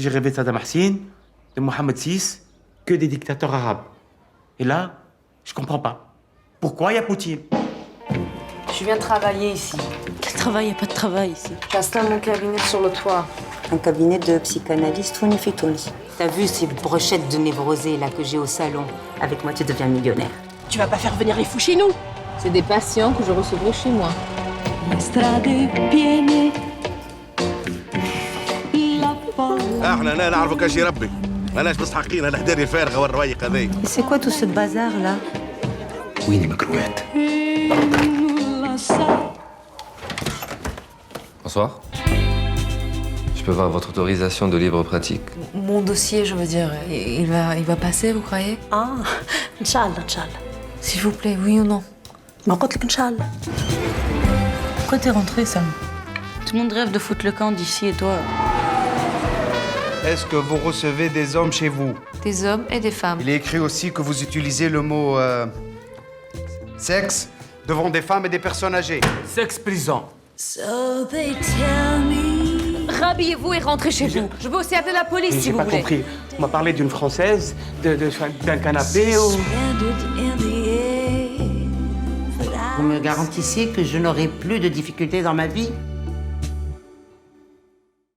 j'ai rêvé de Saddam Hussein, de Mohamed VI, que des dictateurs arabes. Et là, je comprends pas. Pourquoi il y a Poutine? Je viens travailler ici. Quel travail? Il n'y a pas de travail ici. J'installe mon cabinet sur le toit. Un cabinet de psychanalyste Touni. T'as vu ces brochettes de névrosés là que j'ai au salon? Avec moi, tu deviens millionnaire. Tu vas pas faire venir les fous chez nous? C'est des patients que je recevrai chez moi. احنا نعرفك اشي ربي ماناش مستحقين هالهداري الفارغه والروايق هذي. C'est quoi tout ce bazar là? وين المكروهات؟ Bonsoir. Je peux voir votre autorisation de libre pratique? Mon dossier, je veux dire, il va passer, vous croyez? Ah, Inch'Allah, Inch'Allah. S'il vous plaît, oui ou non? Ma قلت لك Inch'Allah. Pourquoi t'es rentrée, Sam? Tout le monde rêve de foutre le camp d'ici et toi. Est-ce que vous recevez des hommes chez vous? Des hommes et des femmes. Il est écrit aussi que vous utilisez le mot sexe devant des femmes et des personnes âgées. Sexe prison. So they tell me. Rhabillez-vous et rentrez chez vous. Je veux aussi appeler la police, si J'ai vous pas voulez. compris. On m'a parlé d'une Française, d'un canapé ou... Vous me garantissiez que je n'aurai plus de difficultés dans ma vie?